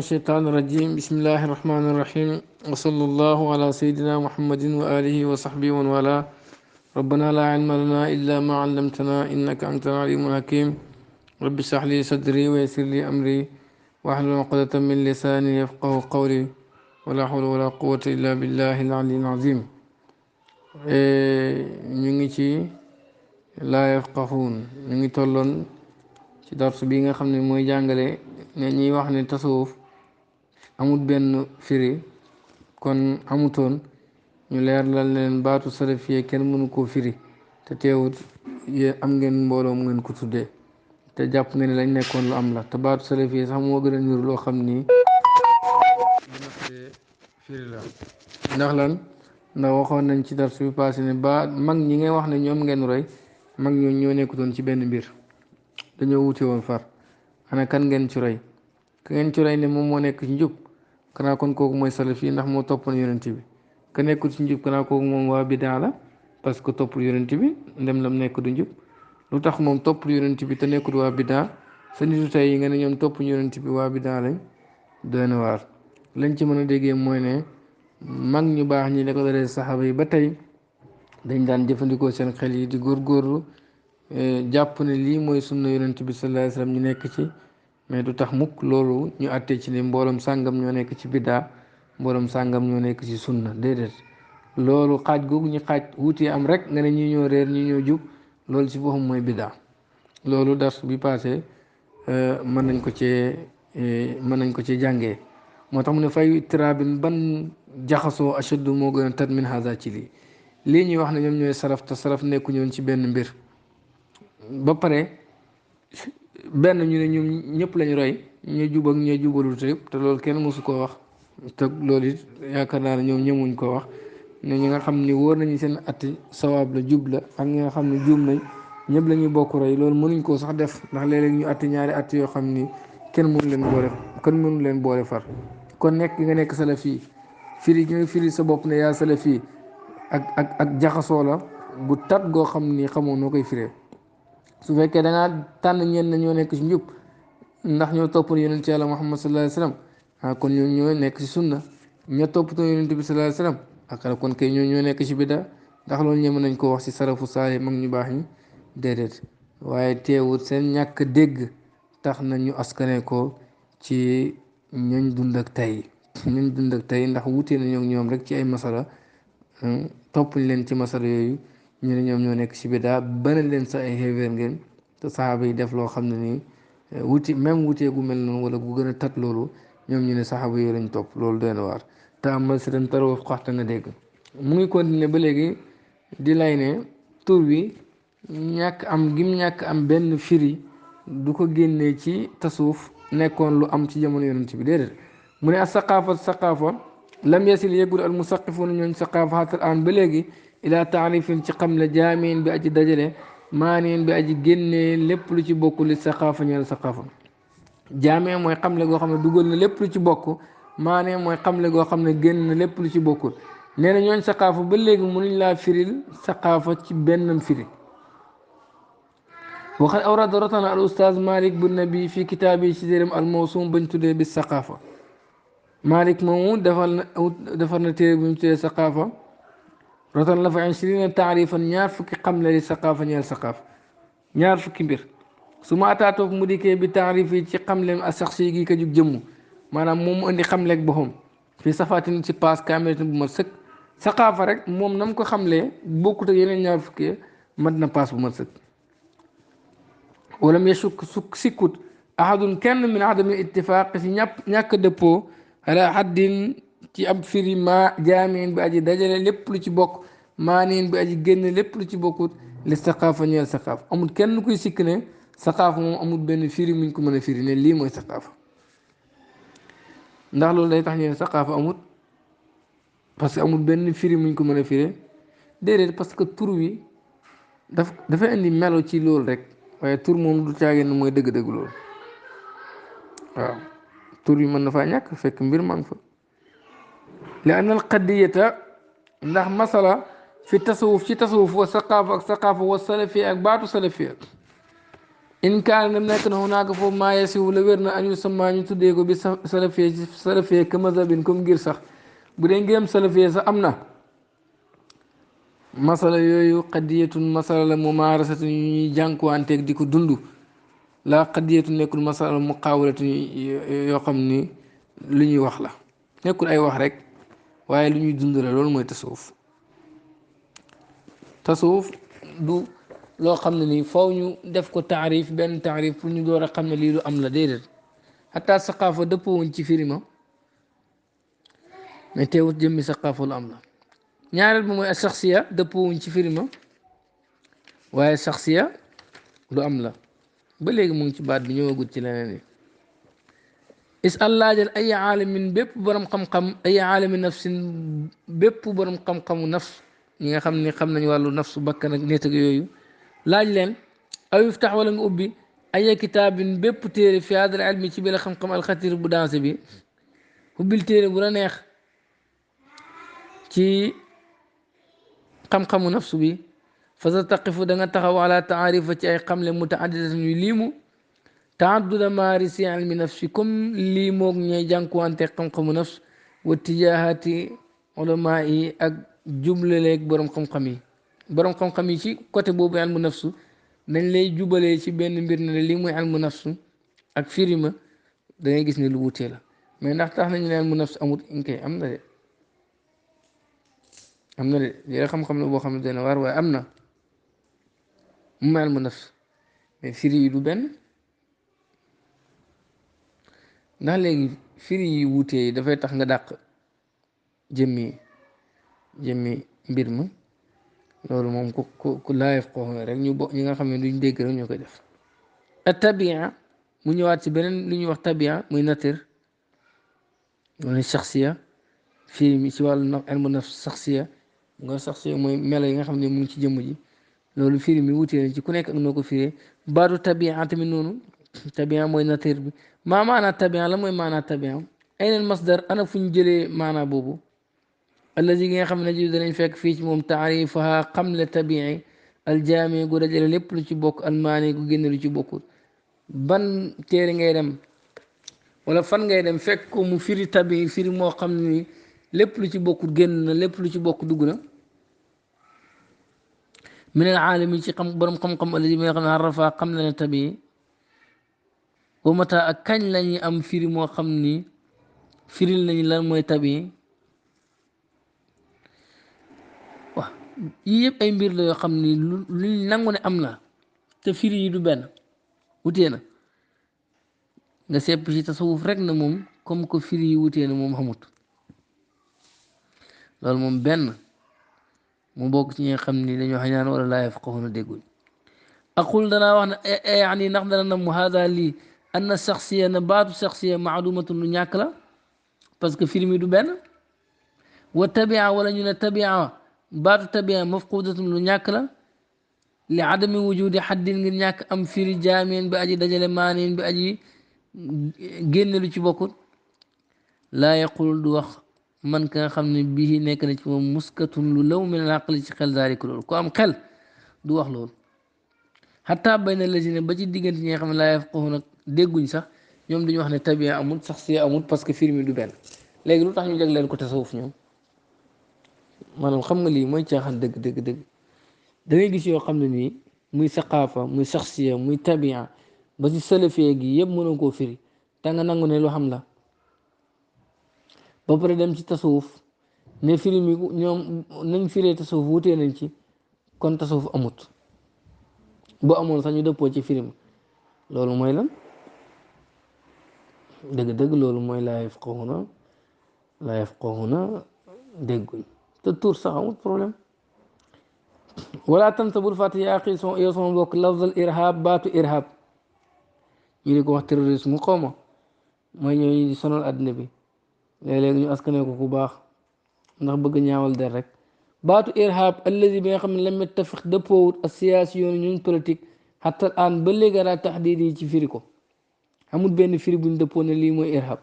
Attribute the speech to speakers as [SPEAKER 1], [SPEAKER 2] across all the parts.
[SPEAKER 1] الشيطان الرجيم بسم الله الرحمن الرحيم وصلى الله على سيدنا محمد وآله وصحبه ومن والاه ربنا لا علم لنا إلا ما علمتنا إنك أنت العليم الحكيم رب اشرح لي صدري ويسر لي أمري واحلل عقدة من لساني يفقه قولي ولا حول ولا قوة إلا بالله العلي العظيم ñu ngi ci laa yafqahuun ñu ngi tolloon ci dars bi nga xam ne mooy jàngale ne ñiy wax ne tasawuf amul benn firi kon amutoon ñu leer lal leen baatu salafiye kenn mënu koo firi te teewut yéen am ngeen mbooloo mu ngeen ko tuddee te jàpp nga ne lañ nekkoon lu am la te baatu salafiye sax moo gën a niru loo xam ni dina firi la ndax lan ndax waxoon nañ ci dars bi passé ne ba mag ñi ngay wax ne ñoom ngeen roy mag ñoo nekkutoon ci benn mbir dañoo wute woon far ana kan ngeen ci roy ka ngeen ci roy ne moom moo nekk ci njub kanaa kon kooku mooy salafi ndax moo toppoon yonent bi ka nekkul ci njub kanaa kooku moom waa bidaa la parce que toppul yonent bi ndem lam nekk du njub lu tax moom toppul yonent bi te nekkul waa bidaa sa nitu tey yi nga ne ñoom topp yonent bi waa bidaa lañ doy na waar lañ ci mën a déggee mooy ne mag ñu baax ñi la ko dalee saxaaba yi ba tey dañ daan jëfandikoo seen xel yi di góorgóorlu jàpp ne lii mooy sunna yonent bi sallallahu alayhi wasallam ñu nekk ci mais du tax mukk loolu ñu àttee ci ne mbooloom sàngam ñoo nekk ci biddaa mbooloom sàngam ñoo nekk ci sunna déedéet loolu xaaj googu ñu xaaj wuti am rek nga ne ñi ñoo réer ñi ñoo jub loolu ci boppam mooy biddaa loolu dars bi passé mën nañ ko cee jàngee moo tax mu ne fay tirabin ban jaxasoo ashaddu moo gën a tat min haza ci lii ñuy wax ne ñoom ñooy salaf te salaf nekku ñoon ci benn mbir ba pare benn ñu ne ñoom ñëpp lañu roy ñoo jub ak ñoo jubalul te loolu kenn mosu koo wax te loolu it yaakaar naa ne ñoom ñemuñ koo wax ne ñi nga xam ni wóor nañu seen atti sawaab la jub la ak ñi nga xam ne juum nañ ñëpp la ñuy bokk roy loolu mënuñ koo sax def ndax léeg-léeg ñu atti ñaari att yoo xam ni kenn mënu leen boole far kon nekk nga nekk salafi firi gi nga firi sa bopp ne yaa salafi ak jaxasoo la bu tat goo xam ni xamoo noo koy firee su fekkee da ngaa tànn ñenn ñoo nekk ci njub ndax ñoo topp yonent yàlla Muhammad sallallahu alayhi wasallam kon ñoo nekk ci sunna ñoo toppatoo yonent bi sallallahu alayhi wasallam kon kay ñoo nekk ci bidda ndax loolu ñeme nañ ko wax ci sarafu saale mag ñu baax ñi déedéet waaye teewut seen ñàkk dégg tax na ñu askane ko ci ñañ dund ak tey ndax wutee nañoo ñoom rek ci ay masala toppuñ leen ci masala yooyu ñu ne ñoom ñoo nekk ci biddaa bana leen sax ay xéeféer ngeen te saxaaba yi def loo xam ne nii wutee gu mel noonu wala gu gën a tat loolu ñoom ñu ne saxaaba yooyu lañ topp loolu doy na waar te amal si dem taroo xoxta nga dégg mu ngi continuer ba léegi di lay ne tur wi ñàkk am benn firi du ko génnee ci tasuuf nekkoon lu am ci jamono yonent bi déedéet mu ne as saqaafa lam yasil yëgul al musaqifuuna ñooñ saqaafa xatal aan ba léegi ila taarifin ci xam la jaamiin bi aji dajale maaniin bi aji génnee lépp lu ci bokk li saqaafa ñeel saqaafa jaamee mooy xamle goo xam ne dugal na lépp lu ci bokk maanee mooy xamle goo xam ne génn na lépp lu ci bokkul nee na ñooñ saqaafa ba léegi mënuñ laa firil saqaafa ci benn firi waxat awrada rotana al ustaaz Malik bu nabi fi kitaabi ci téeram al mawsum bañ tuddee bi saqaafa Malik moomu defar na téere bu ñu tuddee saqaafa rotan la fa ishrina taarifan ñaar fukki xamle li saqaafa ñeel saqaafa ñaar fukki mbir su ma ataatoog mu dikkee bi taarif yi ci xamleem a sax si gi ka jug jëmm maanaam moom mu indi xamleeg boppam fii safaatin ci paas kaamelatin bu mat sëkk saqaafa rek moom nam ko xamlee bokkut ak yeneen ñaar fukki mat na paas bu mat sëkk walam yasuk sikkut ahadun kenn min adami ittifaaq si ñàkk dëppoo ala haddin ci ab firi ma jaamiin bi aji dajale lépp lu ci bokk maaniin bi aji génn lépp lu ci bokkut li saqaafa ñeel saqaafa amul kenn kuy sikk ne saqaafa moom amul benn firi muñ ko mën a firi ne lii mooy saqaafa ndax loolu day tax ñu ne saqaafa amul parce que amul benn firi muñ ko mën a firi déedéet parce que tur wi dafa indi melo ci loolu rek waaye tur moom du caageen mooy dëgg-dëgg loolu waaw tur wi mën na faa ñàkk fekk mbir maa ngi fa li anna al qadiyata ndax masala fi tasawuf ci tasawuf wa saqaafa ak saqaafa wa salafiya ak baatu salafiya in kaan nem nekk na hunaaka foofu maa yasiwu la wér na añu sama ñu tuddee ko bi salafee ci salafee ka mazhabin comme ngir sax bu dee ngiram salafee sax am na masala yooyu xadiyatun masala la mumaarasatu ñuy jànkuwanteeg di ko dund laa xadiyatu nekkul masala muqaawalatu yoo xam ni lu ñuy wax la nekkul ay wax rek waaye lu ñuy dund la loolu mooy tasawuf tasawuf du loo xam ne nii faw ñu def ko taarif benn taarif pour ñu door a xam ne lii lu am la déedéet xataa saqaafa dëppoo wuñ ci firima mais teewut jëmmi saqaafa lu am la ñaareel bi mooy ak saxsiya dëppoo wuñ ci firima waaye saxsiya lu am la ba léegi mu ngi ci baat bi ñëwagut ci leneen yi is allaajal ay aalamin bépp borom xam-xam ay aalami nafsin bépp borom xam-xamu nafs ñi nga xam ne xam nañ wàllu nafsu bakkan ak nit ak yooyu laaj leen aw yuftax wala nga ubbi ay kitaabin bépp téere fi hadal ilmi ci bi la xam-xam alxatir bu dansé bi ubbil téere bu la neex ci xam-xamu nafsu bi fa sa taqifu da nga taxaw ala taarifa ci ay xamle mutaaddidat ñuy liimu taadduda maarisi ilmi nafsi comme lii moog ñay jànkuwante xam-xamu nafs wa tijaahati ulama yi ak jublaleeg borom xam-xam yi borom xam-xam yi ci côté boobu ilmu nafsu dañ lay jubalee ci benn mbir ne lii mooy ilmu nafsu ak firima da ngay gis ne lu wutee la mais ndax tax nañu ne ilmu nafsu amut inkay am na de am na de li xam-xam la boo xam ne dana war waaye am na mu ma ilmu nafs mais firi yi du benn ndax léegi firi yi wutee yi dafay tax nga dàq jëmmi mbir ma loolu moom ku laayef xoox rek ñi nga xam ne duñ dégg rek ñoo koy def ak tabia mu ñëwaat ci beneen lu ñuy wax tabia muy nature wala shaxsiya fii mi ci wàllu ilmu nafs shaxsiya nga shaxsiya mooy melo yi nga xam ne mu ngi ci jëmm ji loolu firi mi wutee nañ ci ku nekk ak noo ko firee baatu tabia tamit noonu tabia mooy nature bi maa maanaa tabia la mooy maanaa tabia ay neen masdar ana fu ñu jëlee maanaa boobu allazi gi nga xam ne ji danañ fekk fii ci moom taarifaha xamle tabii aljaami gu dajale lépp lu ci bokk almaani gu génne lu ci bokkul ban téere ngay dem wala fan ngay dem fekk ko mu firi tabii firi moo xam ni lépp lu ci bokkul génn na lépp lu ci bokk dugg na min al aalami ci xam borom xam-xam allazi bi nga xam ne arrafa xam na ne tabii wa mata ak kañ lañuy am firi moo xam ni firil nañu lan mooy tabii yii yëpp ay mbir la yoo xam ni luñ nangu ne am na te firi yi du benn wutee na nga sepp ci tasawuf rek na moom comme que firi yi wutee na moom xamut loolu moom benn mu bokk ci ñi nga xam ni dañoo xañaan wala laa yafqahuuna dégguñ aqul danaa wax ne yaani ndax dana nam mu haada lii anna shaxsiya na baatu shaxsiya maalumatun lu ñàkk la parce que firi mi du benn wa tabia wala ñu ne tabia baatu tabia mafqudatun lu ñàkk la li adami wujudi xaddin ngir ñàkk am firi jaameen bi aji dajale maanin bi aji génne lu ci bokkut laa yaqul du wax man ka nga xam ne bii nekk na ci moom muskatun lu law min al aqli ci xel zaalika loolu ku am xel du wax loolu xataa bayna lazina ba ci diggante ñi nga xam ne laa yafqahu nag dégguñ sax ñoom dañu wax ne tabia amul sax si amul parce que firi mi du benn léegi lu tax ñu jagleel ko tasawuf ñoom maanaam xam nga lii mooy caaxaan dëgg dëgg dëgg da ngay gis yoo xam ne nii muy saqaafa muy saxsiya muy tabia ba ci salafee gi yëpp mënoo koo firi te nga nangu ne lu xam la ba pare dem ci tasawuf ne firi mi ñoom nañ firee tasawuf wutee nañ ci kon tasawuf amut bu amoon sax ñu dëppoo ci firi mi loolu mooy lan dëgg dëgg loolu mooy laa yafqahuuna dégguñ te tur sax amul problème wala tansa bul fàtte yaa xii yow sama mbokk lafzal irhab baatu irhab ñu di ko wax terrorisme xaw ma mooy ñooñu di sonal àddina bi léeg-léeg ñu askane ko ku baax ndax bëgg ñaawal der rek baatu irhab allazi bi nga xam ne lam yattafiq dëppoowut ak siyaasi yoonu ñun politique xatta aan ba léegi daa taxdiid yi ci firi ko amul benn firi buñ dëppoo ne lii mooy irhab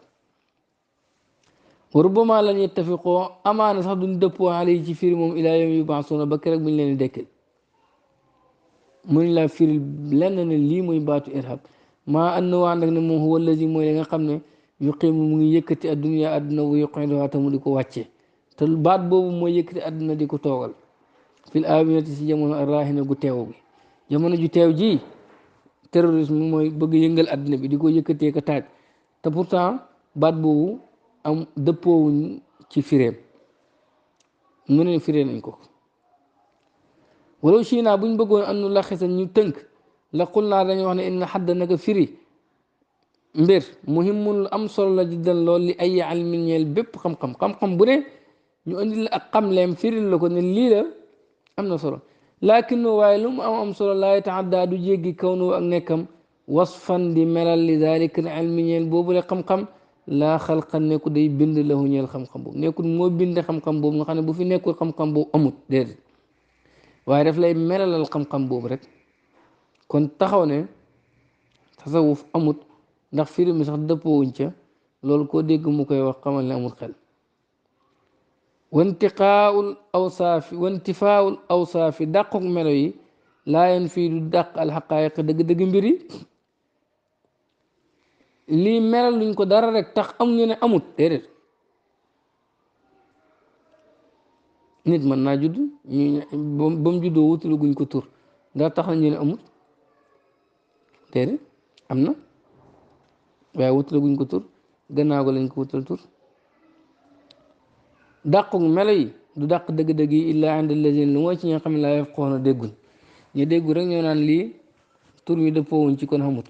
[SPEAKER 1] wa rubbama lan yattafiqoo amaana sax duñ dëppoo alayhi ci firi moom ilaa yawmi yubaasuuna ba keroog buñ leen di dekkil mënuñ laa firil lenn ne lii mooy baatu irhab maa ànd waa nag ne moom huwa allazi mooy li nga xam ne yuqiimu mu ngi yëkkati adduna adduna wu yuqiiduhaa te mu di ko wàcce te baat boobu mooy yëkkati adduna di ko toogal fil aawinati si jamono arrahina gu teew bi jamono ju teew ji terrorisme mooy bëgg yëngal adduna bi di ko yëkkatee ko taaj te pourtant baat boobu am dëppoowuñ ci firéem mu ne firee nañ ko walaw china buñ bëggoon am nu laxisa ñu tënk la xul naa dañuy wax ne inna xadda naka firi mbir muhimmun am solo la jiddan lool li ay almin ñeel bépp xam-xam xam-xam bu ne ñu indi la ak xamleem firil la ko ne lii la am na solo laakin waaye lu mu am solo laa yataaddaa du jéggi kawnu ak nekkam wasfan di melal li dalika al ilmi ñeel boobu la xam-xam laa xalqan nekku day bind lahu ñeel xam-xam boobu nekkul moo bind xam-xam boobu nga xam ne bu fi nekkul xam-xam boobu amut déedéet waaye daf lay melalal xam-xam boobu rek kon taxaw ne tasawuf amut ndax firi mi sax dëppoowuñ ca loolu koo dégg mu koy wax xamal ne amul xel wantifaaul awsaafi dàquk melo yi laa yen fii du dàq alxaqaayiq dëgg-dëgg mbir yi lii melal luñ ko dara rek tax am ñu ne amut déedéet nit mën naa judd ñu ba mu juddoo wutalu guñ ko tur ndax tax na ñu ne amut déedéet am na waaye wutalu guñ ko tur gannaaw ko lañ ko wutal tur dàqu melo yi du dàq dëgg-dëgg yi illaa inda allazina lu mooy ci ñi nga xam ne laa yafqahuuna dégguñ ñu déggu rek ñoo naan lii tur mi dëppoowuñ ci kon xamut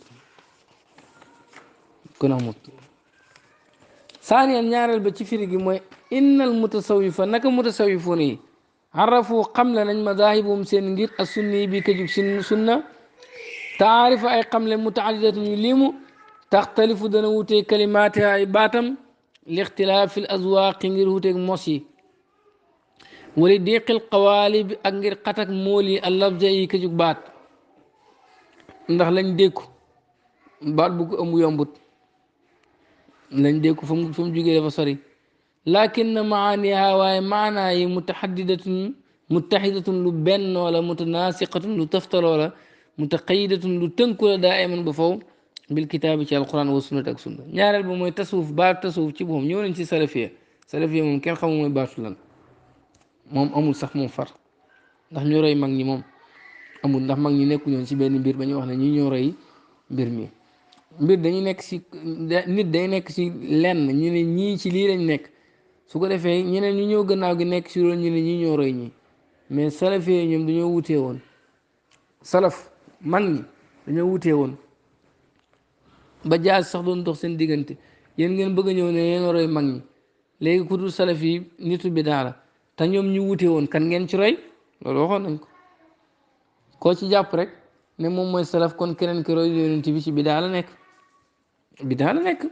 [SPEAKER 1] saaniyan ñaareel ba ci firi gi mooy innal mutasawifa naka mutasawifoon yi arafu xamle nañ madahibum seen ngir ak sunni bi kajug sunna taarifa ay xamle mutaadidatu ñu limu taxtalifu dana wutee kalimaati ay baatam lixtilaafi l azwaaqi ngir wuteeg mos yi wala diqil qawaalib ak ngir xatak mool yi al lafza yi kajug baat ndax lañ dékku baat bu ko ëmb yombut lañ dékku fa mu jógee dafa sori lakin na maaniha waaye maanaa yi mutaxidatun lu bennoo la mutanaasiqatun lu taftaloo la mutaqayidatun lu tënku la daa iman ba faw bil kitaabi ci alquran wa sunnat ak sunna ñaareel ba mooy tasawuf baat tasawuf ci boppam ñëw nañ ci salafiya moom kenn xamul mooy baatu lan moom amul sax moom far ndax ñoo roy mag ñi moom amul ndax mag ñi nekku ñoon ci benn mbir ba ñu wax ne ñi ñoo roy mbir mi mbir dañuy nekk ci nit day nekk ci lenn ñu ne ñii ci lii lañ nekk su ko defee ñeneen ñu ñëw gannaaw gi nekk ci loolu ñu ne ñii ñoo roy ñi mais salafiya ñoom dañoo wutee woon salaf mag ñi dañoo wutee woon ba jaas sax doon dox seen diggante yéen ngeen bëgg a ñëw ne yéen roy mag ñi léegi ku dul salaf yi nitu bi daala te ñoom ñu wutee woon kan ngeen ci roy loolu waxoon nañ ko koo ci jàpp rek ne moom mooy salaf kon keneen ki roy yonent bi ci bidaa la nekk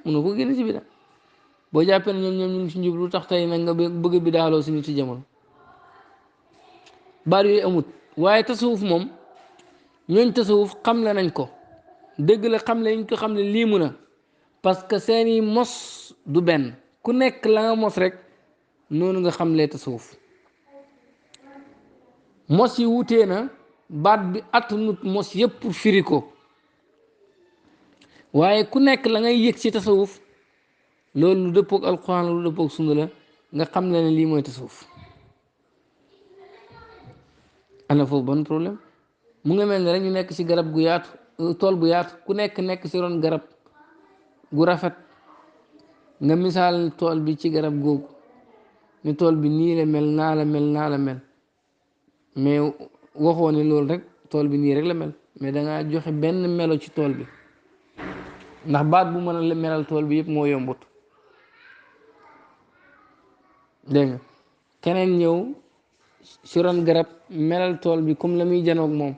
[SPEAKER 1] mënoo ko génne ci bidaa boo jàppee ne ñoom ñu ngi ci njub lu tax tey nag nga bëgg bidaaloo si nit ci jamono baat yooyu amut waaye tasawuf moom ñooñ tasawuf xam la nañ ko dëgg la xam lañ ko xam ne lii mun a parce que seeni mos du benn ku nekk la nga mos rek noonu nga xam lee tasawuf mos yi wutee na baat bi attanut mos yëpp firi ko waaye ku nekk la ngay yëg ci tasawuf loolu lu dëppoog alquran lu dëppoog sunna la nga xam ne lii mooy tasawuf ana foofu ban problème mu nga mel ne rek ñu nekk ci garab gu yaatu tool bu yaatu ku nekk ci ron garab gu rafet nga misaal tool bi ci garab googu ne tool bi nii la mel naa la mel mais waxoo ne loolu rek tool bi nii rek la mel mais dangaa joxe benn melo ci tool bi ndax baat bu mën a melal tool bi yëpp moo yombut dégg nga keneen ñëw si ron garab melal tool bi comme la muy janoog moom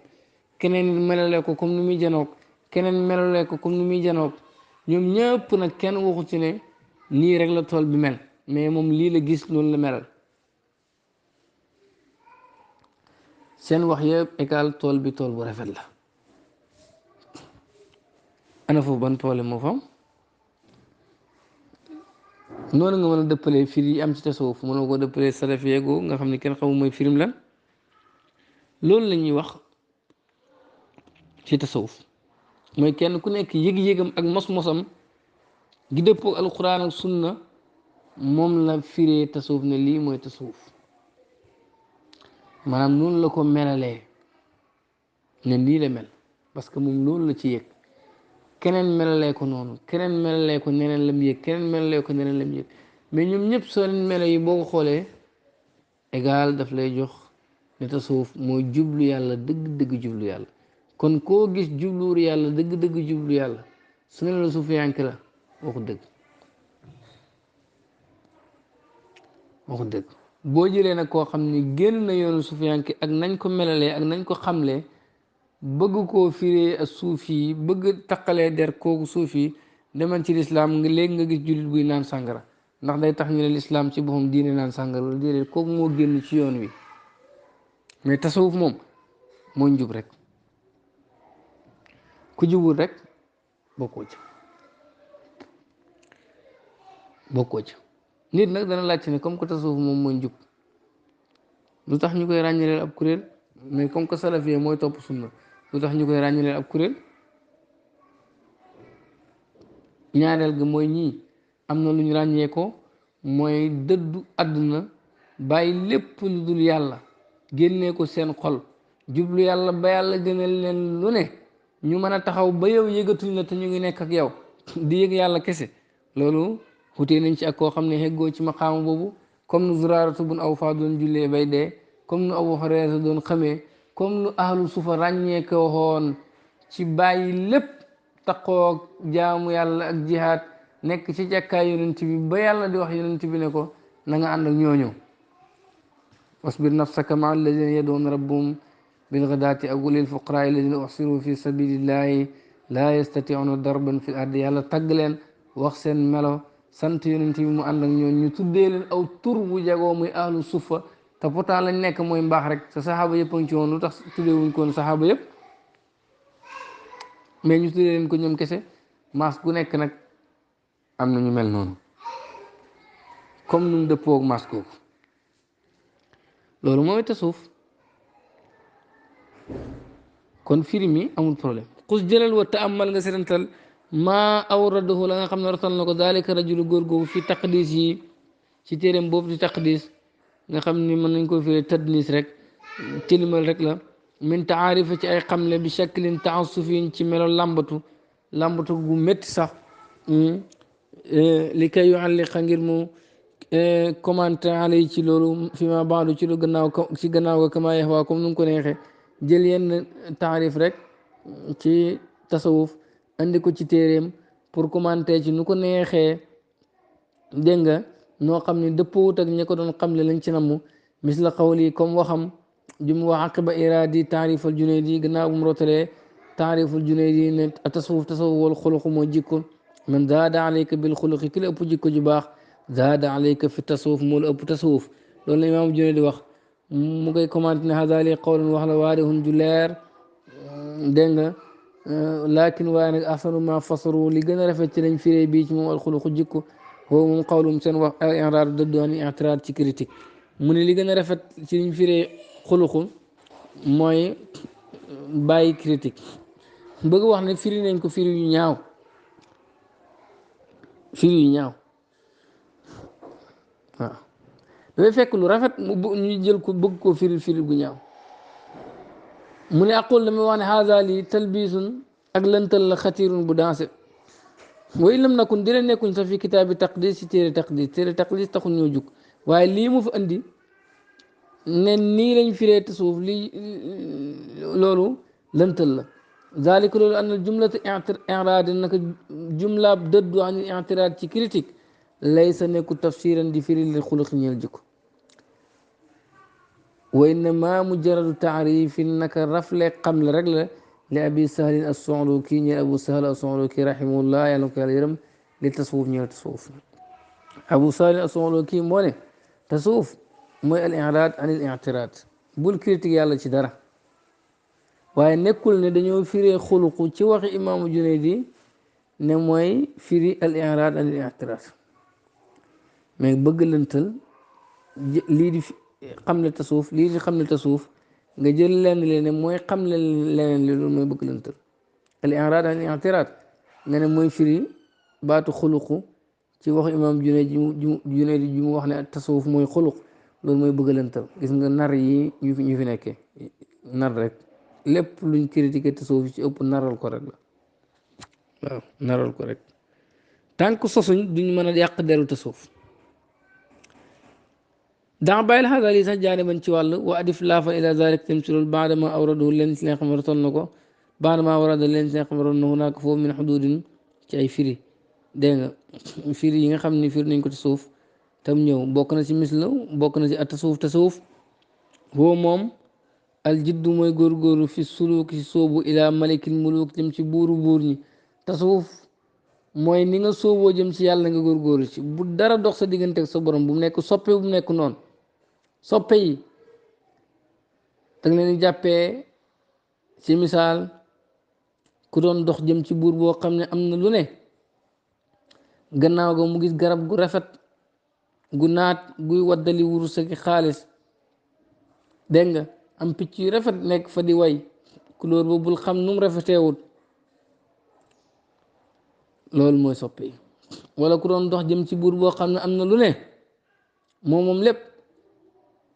[SPEAKER 1] keneen melalee ko comme ni muy janoog keneen melalee ko comme ni muy janoog ñoom ñëpp nag kenn waxu ci ne nii rek la tool bi mel mais moom lii la gis loolu la melal seen wax yëpp égal tool bi tool bu rafet la ana foofu ban problème moo fa am noonu nga mën a dëppalee firi yi am ci tasawuf mënoo ko dëppalee salafiyee googu nga xam ne kenn xamul mooy firim lan loolu la ñuy wax ci tasawuf mooy kenn ku nekk yëg-yëgam ak mos-mosam gi dëppoo alquran ak sunna moom la firee tasawuf ne lii mooy tasawuf maanaam noonu la ko melalee ne lii la mel parce que moom loolu la ci yëg keneen melalee ko noonu keneen melalee ko neneen lam yëg keneen melalee ko neneen lam yëg mais ñoom ñëpp soo leen melo yi boo ko xoolee égal daf lay jox ne tasawuf mooy jublu yàlla dëgg-dëgg jublu yàlla kon koo gis jubluur yàlla dëgg-dëgg jublu yàlla su ne la suufiyanke la waxu dëgg waxu dëgg boo jëlee nag koo xam ne génn na yoonu suufiyanke ak nañ ko melalee ak nañ ko xamlee bëgg koo firee ak suuf yi bëgg taqalee der kooku suuf yi demal ci lislaam nga léegi nga gis jullit buy naan sàngara ndax day tax ñu ne lislaam ci boppam diine naan sàngara wala déedéet kooku moo génn ci yoon wi mais tasawuf moom moo njub rek ku jubul rek bokkoo ci bokkoo ci nit nag dana laajte ne comme que tasawuf moom mooy njub lu tax ñu koy ràññaleel ab kuréel mais comme que salafiyee mooy topp sunna lu tax ñu koy ràññaleel ab kuréel ñaareel ga mooy ñii am na lu ñu ràññee ko mooy dëddu àdduna bàyyi lépp lu dul yàlla génnee ko seen xol jublu yàlla ba yàlla gënal leen lu ne ñu mën a taxaw ba yow yëgatuñ la te ñu ngi nekk ak yow di yëg yàlla kese loolu xutee nañ ci ak koo xam ne xeggoo ci maqaama boobu comme nu Zuraaratu bun Awfa doon jullee bay dee comme nu Abu Hurayra doon xamee comme nu ahlu sufa ràññee ko waxoon ci bàyyi lépp taqoo jaamu yàlla ak jihaad nekk ci jàkkaay yonent bi ba yàlla di wax yonent bi ne ko na nga ànd ak ñooñu wasbir nafsaka maa alladina yaduuna rabbahum bilgadaati ak lil fuqaraa alladina uxsiru fi sabilillahi laa yastatiuna darban fi l ardi yàlla tagg leen wax seen melo sant yonent bi mu ànd ak ñooñu ñu tuddee leen aw tur bu jagoo muy ahlu sufa te pourtant lañ nekk mooy mbaax rek te saxaaba yëpp a ngi ci woon lu tax tuddee wuñ ko woon saxaaba yëpp mais ñu tuddee leen ko ñoom kese maas gu nekk nag am na ñu mel noonu comme nu mu dëppoo ak maas googu loolu mooy tasawuf kon firi mi amul problème xus jëlal wa taamal nga setantal maa awradahu la nga xam ne rotal na ko daalika rajulu góor googu fi taqdis yi ci téeréem boobu di taqdis nga xam ni mën nañ ko firi tadnis rek tilimal rek la min taarifa ci ay xamle bi shaklin taasufin ci melo lambatu gu métti sax li kay yualliqa ngir mu commenté alay ci loolu fi ma baadu ci lu gannaaw ci gannaaw ga kama yaxwaa comme nu mu ko neexee jël yenn taarif rek ci tasawuf andi ko ci téeréem pour commenter ci nu ko neexee dégg nga noo xam ne dëppoowut ak ña ko doon xamle lañ ci namm misla xawli comme waxam jum wax aqiba iradi taarifal junaydi gannaaw bu mu rotalee taariful junaydi ne tasawuf wal xuluqu mooy jikko man zaada alayka bil xuluqi ki la ëpp jikko ju baax zaada alayka fi tasawuf moo la ëpp tasawuf loolu la imaam junaydi wax mu koy commenté ne hadali qawlun wax la waarihun ju leer dégg nga lakin waaye nag ahsanu ma fasaru li gën a rafet ci lañ firee bii ci moom alxuluqu jikko boobu moom xawlum seen wax al inraad dëddu an i'tiraad ci critique mu ne li gën a rafet ci liñ firee xuluqu mooy bàyyi critique bëgg wax ne firi nañ ko firi yu ñaaw waaw dafay fekk lu rafet ñu jël ko bëgg koo firi gu ñaaw mu ne aqul dama wax ne haza lii talbisun ak lëntal la xatirun bu dansé way lam nakun di la nekkuñ sax fi kitaabi taqdis ci téere taqdis taxul ñoo jug waaye lii mu fi andi ne nii lañ firee tasawuf lii loolu lëntal la zalika loolu an jumlatu i'raad naka jumlaab dëddu an i'tiraad ci critique laysa nekku tafsiran di firi li xuluq ñeel jikko wa innama mujarradu taarifin naka rafle xam la rek la li abi sahlin as-Su'luki ñeel abu sahl as-Su'luki rahimahullah yàlla ko yàlla yërëm li tasawuf ñeel tasawuf abu sahlin as-Su'luki moo ne tasawuf mooy al i'raad an al i'tiraad bul critique yàlla ci dara waaye nekkul ne dañoo firee xuluqu ci waxi imaamu Junaydi ne mooy firi al i'raad an al i'tiraad mais bëgg lëntal lii di xam ne tasawuf lii di xam ne tasawuf nga jël lenn li ne mooy xam leneen li loolu mooy bëgg lëntal al i'raad an i'tiraad nga ne mooy firi baatu xuluqu ci waxu imam Junayd ji mu wax ne tasawuf mooy xuluq loolu mooy bëgg lëntal gis nga nar yi ñu fi nekkee nar rek lépp luñ critiqué tasawuf ci ëpp naral ko rek la waaw naral ko rek tànk sosuñ duñ mën a yàq deru tasawuf daa bàyyil xagal yi sax jaaniban ci wàll wa adif laafa ila zalik tam si loolu baadama awradu leen si nga xam ne rotoon na ko baadama awrada leen si nga xam ne rotoon na ko naak foofu min xududin ci ay firi dégg nga firi yi nga xam ne firi nañ ko tasawuf tam ñëw bokk na ci misla bokk na ci at tasawuf woo moom al jiddu mooy góorgóorlu fi suluuk si soobu ila malikil muluk jëm ci buuru buur ñi tasawuf mooy ni nga sooboo jëm ci yàlla nga góorgóorlu ci bu dara dox sa diggante ak sa borom bu mu nekk soppe bu mu nekk noonu soppe yi da nga leen di jàppee ci misaal ku doon dox jëm ci buur boo xam ne am na lu ne gannaaw ga mu gis garab gu rafet gu naat guy waddali wurus ak xaalis dégg nga am picc yu rafet nekk fa di way couleur ba bul xam nu mu rafeteewul loolu mooy soppe yi wala ku doon dox jëm ci buur boo xam ne am na lu ne moom lépp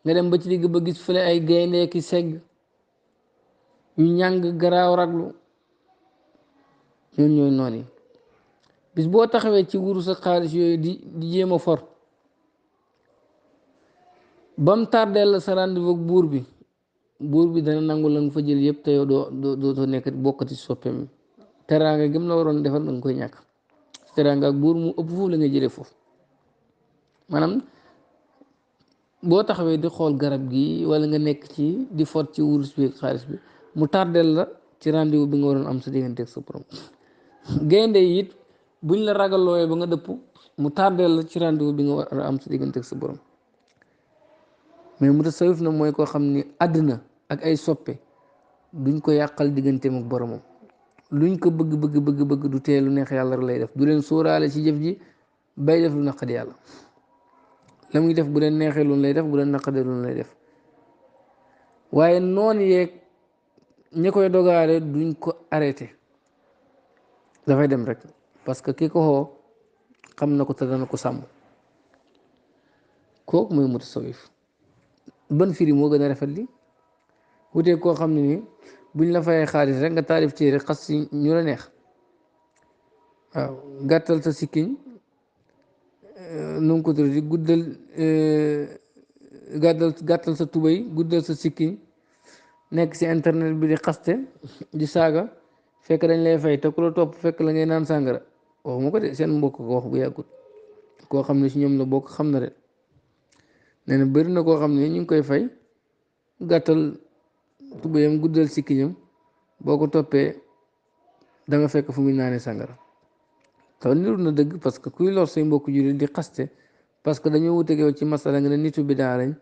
[SPEAKER 1] nga dem ba ci digg ba gis fële ay gaynde ki segg yu ñàng garaaw raglu ñooñu ñooy noonu bis boo taxawee ci wurus ak xaalis yooyu di jéem a for bam tardeel la sa rendez-vous ak buur bi dana nangu la nga fa jël yëpp te yow doo nekk bokkati soppeem teraanga gëm la waroon defal da nga koy ñàkk teraanga ak buur mu ëpp foofu la nga jëlee foofu maanaam boo taxawee di xool garab gi wala nga nekk ci di fot ci wurus bi xaalis bi mu tardeel la ci rendez-vous bi nga waroon am sa diggante ak sa borom gaynde yi it buñ la ragalooyee ba nga dëpp mu tardeel la ci rendez-vous bi nga war a am sa diggante ak sa borom mais mu tasawuf na mooy koo xam ni àddina ak ay soppe duñ ko yàqal digganteem ak boromam luñ ko bëgg du tee lu neex yàlla rek lay def du leen sóoraale ci jëf ji bay def lu naqadi yàlla la muy def bu leen neexee loolu lay def bu leen naqadee loolu lay def waaye noonu yeeg ñi koy dogaale duñ ko arrêté dafay dem rek parce que ki ko xoo xam na ko te dana ko sàmm kooku mooy mutasawif ban firi moo gën a rafet li wutee koo xam ne ni buñ la fayee xaalis rek nga taalif téere xas si ñu la neex waaw gàttal sa sikkiñ nu mu ko tuddati guddal gàttal sa tubay guddal sa sikkiñ nekk si internet bi di xaste di saaga fekk dañ lay fay te ku la topp fekk la ngay naan sàngara waxuma ko de seen mbokk ko wax bu yàggut koo xam ne si ñoom la bokk xam na de nee na bëri na koo xam ne ñu ngi koy fay gàttal tubayam guddal sikkiñam boo ko toppee da nga fekk fu muy naanee sàngara taw niru na dëgg parce que kuy lor say mbokk jullit di xaste parce que dañoo wuteeg yow ci masala nga ne nitu bidaa lañ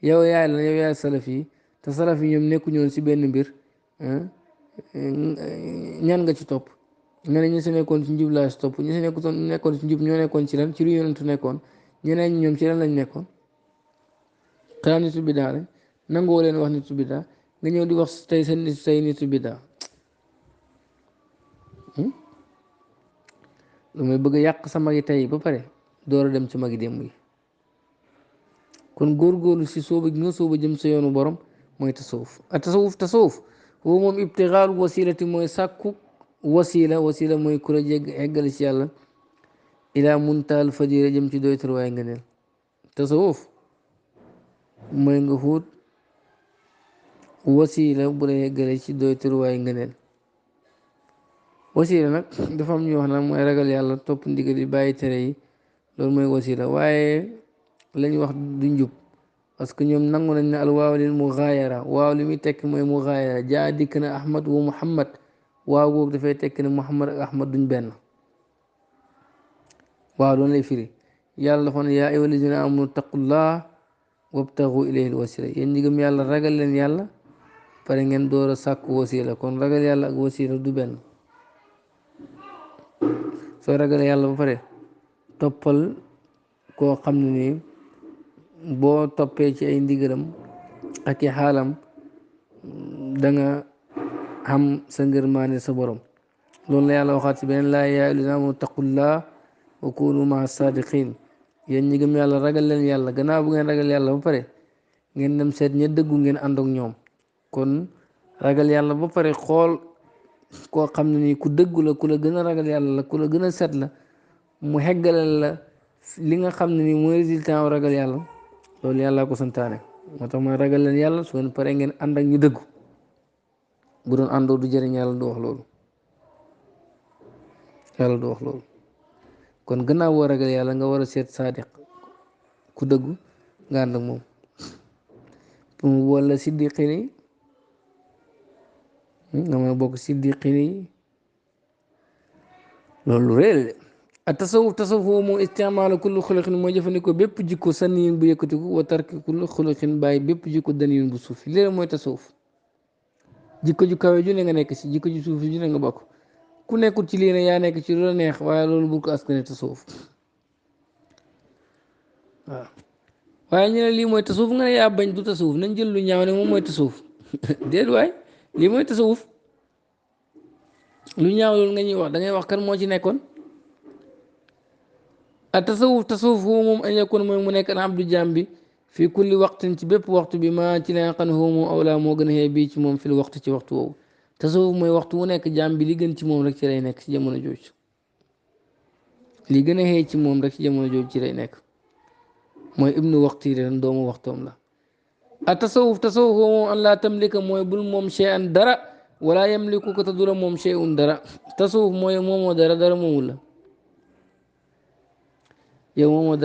[SPEAKER 1] yow yaay salaf yi te salaf yi ñoom nekku ñoon si benn mbir ñan nga ci topp nga ne ñu si nekkoon ci njub laa si topp ñu si nekkoon ci njub ñoo nekkoon ci lan ci lu yonentu nekkoon ñeneen ñi ñoom ci lan lañ nekkoon xanaa nitu bidaa lañ nangoo leen wax nitu bidaa nga ñëw di wax tey say nitu bidaa lu may bëgg a yàq sa magi tey ba pare door a dem ci magi démb yi kon góorgóorlu si sooba gi nga sooba jëm sa yoonu borom mooy tasawuf a tasawuf woo moom ibtixaalu wasilati mooy sàkku wasila mooy ku la jégg eggale ci yàlla ilaa muntaal fadila jëm ci doytar waaye nga neel tasawuf mooy nga xuut wasila bu la eggale ci doytar waaye nga neel wasila nag dafa am ñu wax nag mooy ragal yàlla topp ndigal yi bàyyi tere yi loolu mooy wasila waaye lañu wax du njub parce que ñoom nangu nañ ne al waaw lil mugaayara waaw li muy tekk mooy mugaayara jaa dikk na ahmad wa muhammad waaw boobu dafay tekk ne muhammad ak ahmad duñ benn waaw doon lay firi yàlla dafa ne yaa ayyuha allazina amanu taqullah wabtagu ilayhi wasila yéen ñi gëm yàlla ragal leen yàlla pare ngeen door a sàkku wasila kon ragal yàlla ak wasila du benn soo ragal yàlla ba pare toppal koo xam ne nii boo toppee ci ay ndigalam ak i xaalam da nga xam sa ngërmaane sa borom loolu la yàlla waxaat si beneen laa yaa ayyuhal-laziina aamanuu ittaqullaaha wa kuunu ma'a saadiqiin yéen ñi gëm yàlla ragal leen yàlla gannaaw bu ngeen ragal yàlla ba pare ngeen dem seet ña dëggu ngeen ànd ak ñoom kon ragal yàlla ba pare xool koo xam ne nii ku dëggu la ku la gën a ragal yàlla la ku la gën a set la mu heggalal la li nga xam ne nii mooy résultat wu ragal yàlla loolu yàlla ko santaane moo tax mooy ragal leen yàlla su ngeen paree ngeen ànd ak ñu dëggu bu doon àndoo du jëriñ yàlla du wax loolu yàlla du wax loolu kon gannaaw boo ragal yàlla nga war a seet saadiq ku dëggu nga ànd ak moom pour mu wala siddiqin yi nga mën a bokk siddiqin yi loolu réel de ak tasawuf moom isticmaalu kulli xuluqin mooy jëfandikoo bépp jikko sanniyin bu yëkkatiku wa tarki kulli xuluqin bàyyi bépp jikko daniyin bu suufi léegi mooy tasawuf jikko ju kawe ju ne nga nekk si jikko ju suufi ju ne nga bokk ku nekkul ci lii ne yaa nekk ci lu la neex waaye loolu bul ko askane tasawuf waaw waaye ñu ne lii mooy tasawuf nga ne yaa bañ du tasawuf nañ jël lu ñaaw ne moom mooy tasawuf déet waay lii mooy tasawuf lu ñaaw loolu nga ñuy wax da ngay wax kan moo ci nekkoon a tasawuf moom an yakun mooy mu nekk an abdu jaam bi fii kulli waqtin ci bépp waxtu bi ma ci la nga xam ne moom awlaa moo gën a xëy bii ci moom fil waxtu ci waxtu woowu tasawuf mooy waxtu wu nekk jaam bi li gën ci moom rek ci lay nekk ci jamono jooju li gën a xëy ci moom rek ci jamono jooju ci lay nekk mooy ibnu waxti ren doomu waxtoom la a tasawuf moom an laa tamlika mooy bul moom chey an dara wala yamliku ko te dula moom chey un dara tasawuf mooy moomoo dara moomul la yow moomoo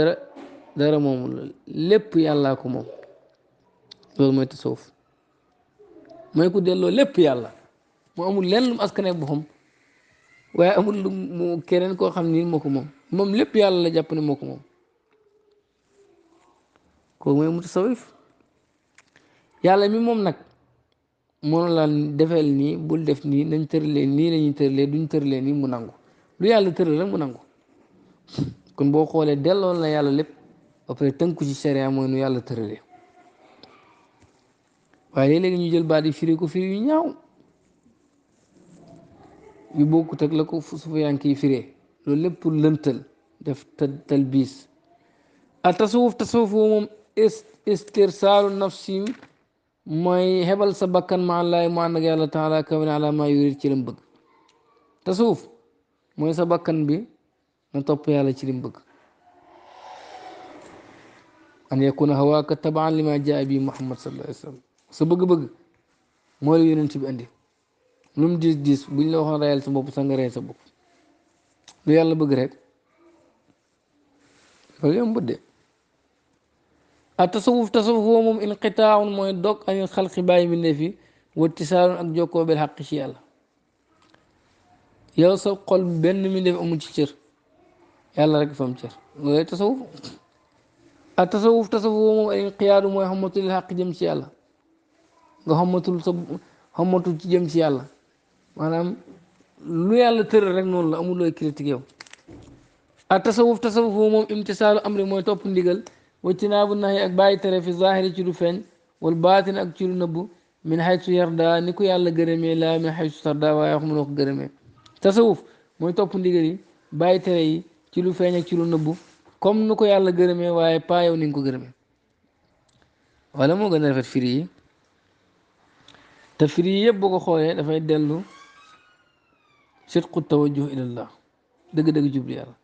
[SPEAKER 1] dara moomul la lépp yàllaa ko moom loolu mooy tasawuf mooy ku delloo lépp yàlla mu amul lenn lu mu askane boppam waaye amul lu mu keneen koo xam ni moo ko moom lépp yàlla la jàpp ne moo ko moom kooku mooy mutasawif yàlla mi moom nag moo la defeel nii bul def nii nañ tëralee nii la ñuy tëralee duñ tëralee nii mu nangu lu yàlla tëral rek mu nangu kon boo xoolee delloo la yàlla lépp ba pare tënku ci sharia mooy nu yàlla tëralee waaye léegi ñu jël baat yi firi ko firi yu ñaaw yu bokkut ak la ko sufiyanke yi firee loolu lépp pour lëntal def talbiis a tasawuf moom istirsaalu nafsi mooy xebal sa bakkan ma allahi mu ànd ak yàlla taala kawe na ala ma yurid ci lim bëgg tasawuf mooy sa bakkan bi na topp yàlla ci lim bëgg an yakuna hawaaka tabaan li ma jaa bi muhammad sallallahu alayhi wa sallam sa bëgg-bëgg mooy la yonent bi andi lu mu diis buñ la waxoon reyal sa bopp sa nga rey sa bopp lu yàlla bëgg rek loolu yom bëdde a tasawuf woo moom inqitaaun mooy dog anil xalqi bàyyi mbindéef yi wattisaalun ak jokkoo bil xaq ci yàlla yow sa xol benn mbindéef amul ci cër yàlla rek fa am cër loolu tasawuf a tasawuf woo moom inqiyaadu mooy xamatul xaq jëm ci yàlla nga xamatul ci jëm ci yàlla maanaam lu yàlla tëral rek noonu la amul looy critique yow a tasawuf moom imtisaalu amri mooy topp ndigal wajtinaabu nahi ak bàyyi tere fi zahiri ci lu feeñ wal baatin ak ci lu nëbbu min xaysu yarda ni ko yàlla gërëmee laa min xaysu sarda waaye wax mënoo ko gërëmee tasawuf mooy topp ndigal yi bàyyi tere yi ci lu feeñ ak ci lu nëbbu comme nu ko yàlla gërëmee waaye pas yow ni nga ko gërëmee wala moo gën a rafet firi yi te firi yi yëpp boo ko xoolee dafay dellu sidqu tawajjuh ilallah dëgg-dëgg jublu yàlla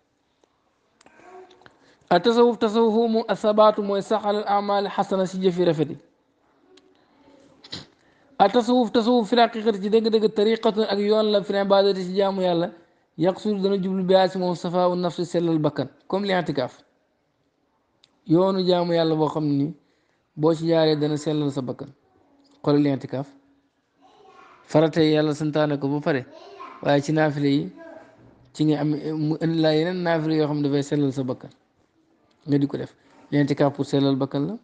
[SPEAKER 1] a tasawuf mu asabaatu mooy saxalal amaali xasana si jëfi rafet yi a tasawuf fi laqiqati ci dëgg-dëgg tariqatun ak yoon la fi ibadati si jaamu yàlla yaqsudu dana jublu biyaa si moom safaa u nafsi sellal bakkan comme li i'tikaaf yoonu jaamu yàlla boo xam ni boo ci jaaree dana sellal sa bakkan xoolal li i'tikaaf farata yi yàlla santaane ko ba pare waaye ci naafile yi ci nga am mu indi laa yeneen naafile yoo xam ne dafay sellal sa bakkan nga di ko def i'tikaaf pour sellal bakkan la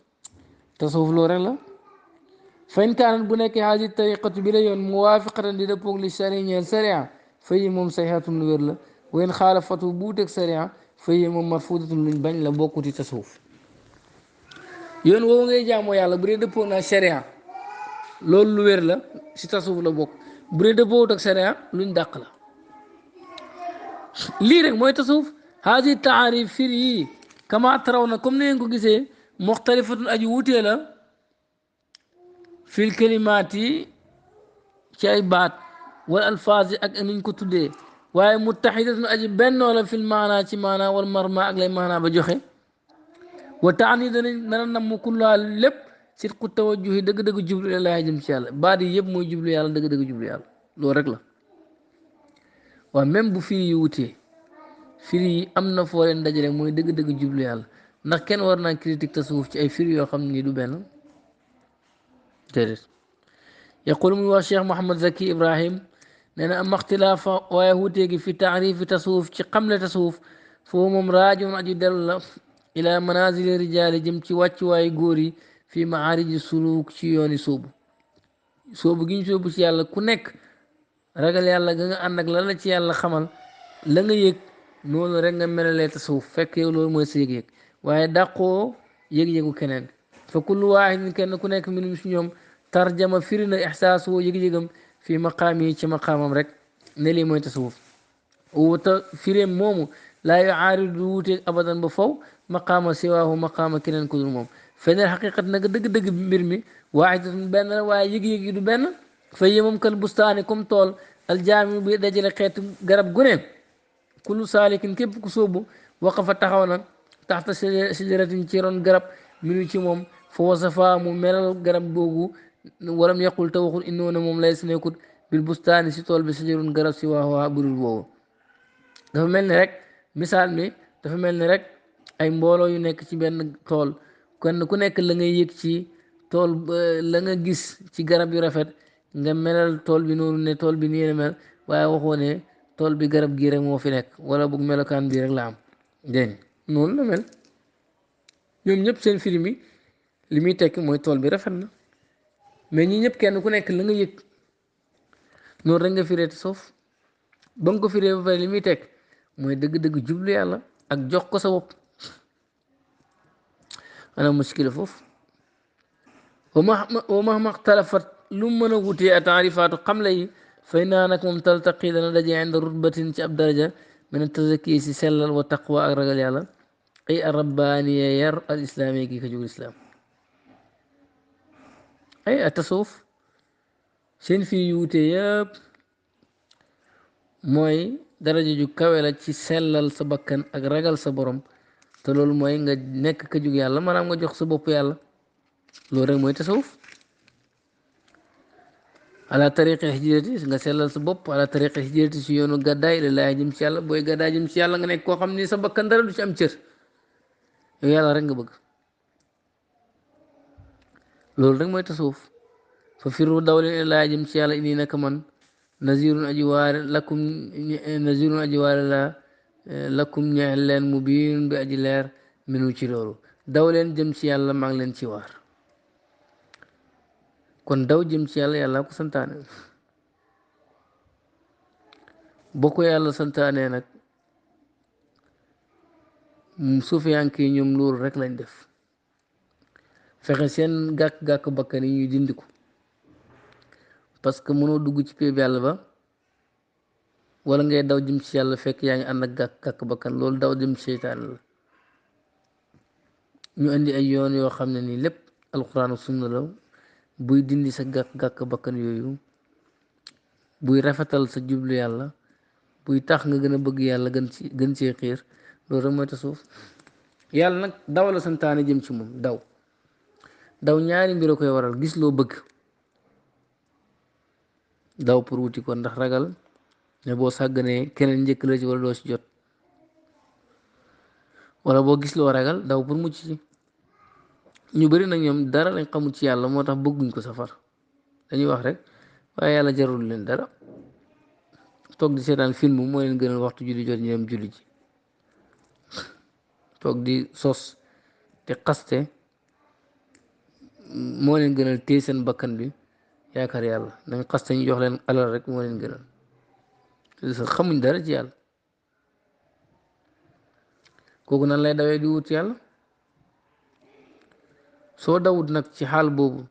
[SPEAKER 1] tasawuf loo rek la fa in kaanat bu nekkee haadi tariqatu bi la yoon muwaafiqatan di dëppoog li ñeel sariya fa yi moom saxihatun lu wér la wa in xaalafatu buuteeg sariya fa yi moom marfudatun luñ bañ la bokkuti tasawuf yoon woowu ngay jaamoo yàlla bu dee dëppoo naa sariya loolu lu wér la si tasawuf la bokk bu dee dëppoowut ak sharia luñ dàq la lii rek mooy tasawuf haadi taarif fir yi kama taraw na comme ni ngeen ko gisee muxtalifatun aji wutee la fil kalimaat yi ci ay baat wala alfaaz yi ak niñ ko tuddee waaye muttaxidatun aji bennoo la fil maana ci maana wal marma ak lay maana ba joxe wa taani dana namm kullaa lépp sidqu tawajjuhi dëgg-dëgg jublu ilaahi jëm ci yàlla baat yi yëpp mooy jublu yàlla dëgg-dëgg jublu yàlla loolu rek la waaw même bu firi yi wutee firi yi am na foo leen dajale mooy dëgg-dëgg jublu yàlla ndax kenn war naa critique tasawuf ci ay firi yoo xam ni du benn déedéet yaqul muy wax Cheikh Mouhamed Zaki Ibrahim nee na am ixtilaafa waaye wutee gi fi taarifi tasawuf ci xamle tasawuf foofu moom raajoon aju dellu la ila manazili rijaali jëm ci wàccuwaayu góor yi fii maariji suluk ci yooni sóobu sóobu gi ñu sóobu ci yàlla ku nekk ragal yàlla ga nga ànd ak lan la ci yàlla xamal la nga yëg noonu rek nga melalee tasawuf fekk yow loolu mooy sa yëg-yëg waaye dàqoo yëg-yëgu keneen fa kullu waahidin kenn ku nekk minum si ñoom tarjama firi na ixsaas woo yëg-yëgam fii maqaam yi ci maqaamam rek ne lii mooy tasawuf wuta firéem moomu laa yuaaridu du wuuteeg abadan ba faw maqaama siwaahu maqaama keneen ku dul moom feneen xaqiqat nag dëgg-dëgg mbir mi waaxidatun benn la waaye yëg-yëg yi du benn fa yee moom kal bustaani comme tool aljaami bi dajale xeetu garab gu ne kullu saalikin képp ku sóobu waqafa taxaw na taxta shajaratin ci ron garab minu ci moom fa wasafa mu melal garab googu walam yaqul te waxul innoona moom lay si nekkut bil bustaani si tool bi sajarun garab si waa burul boobu dafa mel ni rek misaal mi dafa mel ni rek ay mbooloo yu nekk ci benn tool kenn ku nekk la ngay yëg ci tool la nga gis ci garab yu rafet nga melal tool bi noonu ne tool bi nii la mel waaye waxoo ne tool bi garab gii rek moo fi nekk wala bug melokaan bii rek la am dégg noonu la mel ñoom ñëpp seen firi mi li muy tekki mooy tool bi rafet na mais ñi ñëpp kenn ku nekk la nga yëg noonu rek nga firee te suuf ba nga ko firee ba pare li muy tekk mooy dëgg-dëgg jublu yàlla ak jox ko sa bopp ana muskila foofu wa mahma xtalafat lu mën a wutee a taarifaatu xamle yi fay naa nag moom taltaqi dana daje inda rutbatin ci ab daraja min tazaki si sellal wa taqwa ak ragal yàlla ay arabbaaniya yar al islaami gi ka jóg islaam ay a tasawuf seen fii yu wutee yëpp mooy daraja ju kawe la ci sellal sa bakkan ak ragal sa borom te loolu mooy nga nekk ka jóg yàlla maanaam nga jox sa bopp yàlla loolu rek mooy tasawuf ala tariqi hijrati nga sellal sa bopp ala tariqi hijrati si yoonu gàddaay ilallaahi jëm ci yàlla booy gàddaay jëm ci yàlla nga nekk koo xam ni sa bakkan dara du ci am cër yow yàlla rek nga bëgg loolu rek mooy tasawuf fa firru daw leen ilallaahi jëm ci yàlla inni naka man nazirun aji waare lakum nazirun aji waare la lakum ñeel leen mubiin bi aji leer minu ci loolu daw leen jëm ci yàlla maa ngi leen ci waar kon daw jëm ci yàlla yàlla ko santaane boo ko yàlla santaane nag suufiyanke yi ñoom loolu rek lañ def fexe seen gàkk-gàkk bakkan yi ñuy dindi ko parce que mënoo dugg ci péeb yàlla ba wala ngay daw jëm ci yàlla fekk yaa ngi ànd ak gàkk-gàkk bakkan loolu daw jëm ci seytaan la ñu indi ay yoon yoo xam ne nii lépp alquran ak sunna la buy dindi sa gàkk-gàkk bakkan yooyu buy rafetal sa jublu yàlla buy tax nga gën a bëgg yàlla gën cee xiir loolu rek mooy tasawuf yàlla nag daw la santaane jëm ci moom daw ñaari mbir a koy waral gis loo bëgg daw pour wuti ko ndax ragal ne boo sàgganee keneen njëkk la ci wala doo ci jot wala boo gis loo ragal daw pour mucc ci ñu bari nag ñoom dara lañ xamul ci yàlla moo tax bëgguñ ko safar dañuy wax rek waaye yàlla jarul leen dara toog di seetaan film moo leen gënal waxtu julli jot ñu dem julli ji toog di sos te xaste moo leen gënal téye seen bakkan bi yaakaar yàlla nañ xaste ñu jox leen alal rek moo leen gënal sax xamuñ dara ci yàlla kooku nan lay dawee di wut yàlla soo dawut nag ci xaal boobu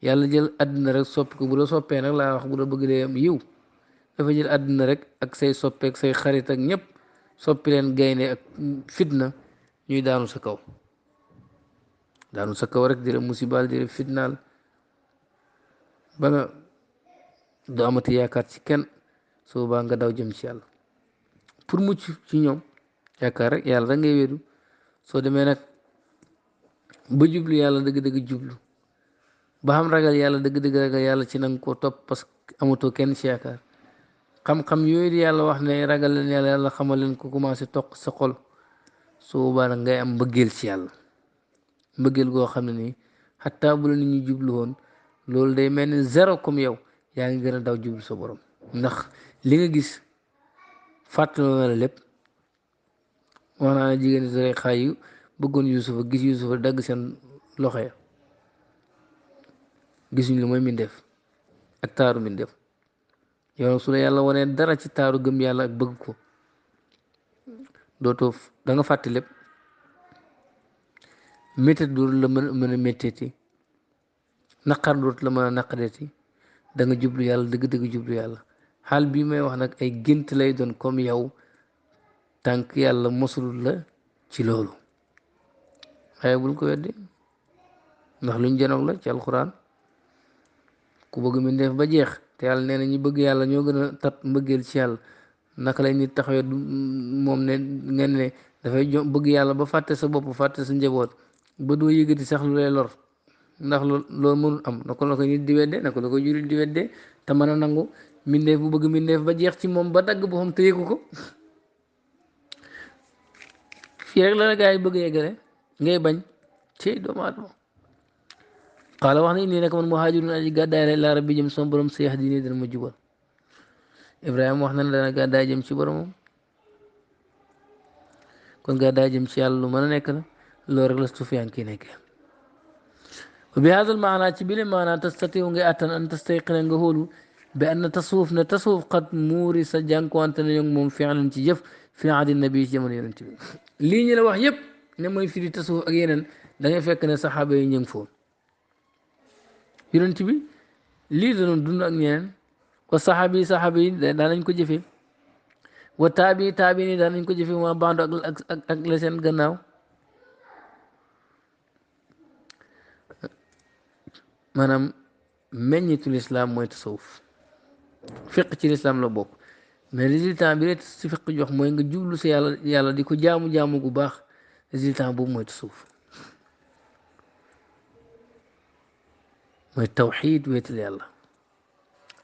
[SPEAKER 1] yàlla jël àddina rek soppi ko bu la soppee nag laa wax bu la bëgg dee am yiw dafa jël àddina rek ak say soppeek say xarit ak ñëpp soppi leen gaynde ak fitna ñuy daanu sa kaw rek di la musibaal di la fitnaal ba nga doo amati yaakaar ci kenn soo baa nga daw jëm ci yàlla pour mucc ci ñoom yaakaar rek yàlla rek ngay wéedu soo demee nag ba jublu yàlla dëgg-dëgg jublu ba xam ragal yàlla dëgg-dëgg ragal yàlla ci nanga ko topp parce que amatoo kenn ci yaakaar xam-xam yooyu di yàlla wax ne ragal leen yàlla yàlla xamal leen ko commencé toq sa xol su boobaa nag ngay am mbëggeel ci yàlla mbëggeel goo xam ne nii xataa bu la nit ñi jublu woon loolu day mel ni zéro comme yow yaa ngi gën a daw jublu sa borom ndax li nga gis fàttaloo na la lépp wax naa ne jigéen ñi xaay yu bëggoon Yuusufa gis Yuusufa dagg seen loxo ya gisuñ lu mooy mbindeef ak taaru mbindeef yow nag su la yàlla wanee dara ci taaru gëm yàlla ak bëgg ko dootoo da nga fàtte lépp méttit dootu la mën a méttiti naqar dootu la mën a naqareeti da nga jublu yàlla dëgg-dëgg jublu yàlla xaal bii may wax nag ay gént lay doon comme yow tànk yàlla mosul la ci loolu waaye bul ko weddi ndax luñ janoog la ci alxuraan ku bëgg mbindeef ba jeex te yàlla nee na ñi bëgg yàlla ñoo gën a tat mbëggeel ci yàlla naka lay nit taxawee moom ne ngeen ne dafay bëgg yàlla ba fàtte sa bopp fàtte sa njaboot ba doo yëgati sax lu lay lor ndax loolu mënul am na ko la ko nit di wedde na ko la ko jurit di wedde te mën a nangu mbindeef bu bëgg mbindeef ba jeex ci moom ba dagg boppam te yëgu ko fii rek la la gaa yi bëgg yeggale ngay bañ ci doomu aadama qaala wax na nii nekk man muhaajirun aji gàddaay la ilaa rabbi jëm sama borom seex diine dana ma jubal Ibrahima wax na ne dana gàddaay jëm ci boromam kon gàddaay jëm ci yàlla lu mën a nekk la loolu rek la Sufyaan kii nekkee wa bi haadal maanaa ci bile maanaa tastatiu nga attan an tastayqina nga hóolu bi anna tasawuf ne tasawuf xat muuri sa jànkuwante ne ñoom moom fi'lan ci jëf fi ahdi nabi ci jamono yonent bi lii ñu la wax yëpp ne mooy firi tasawuf ak yeneen da ngay fekk ne saxaaba yi ñu ngi foofu yonent bi lii da doon dund ak ñeneen wa saxaaba yi daan nañ ko jëfee wa taabi ni daan nañ ko jëfee ma bandu ak la seen gannaaw maanaam meññitu lislaam mooy tasawuf fiq ci lislaam la bokk mais résultat bi rek si fiq jox mooy nga jublu si yàlla di ko jaamu gu baax résultat boobu mooy tasawuf mooy tawxiid wéetal yàlla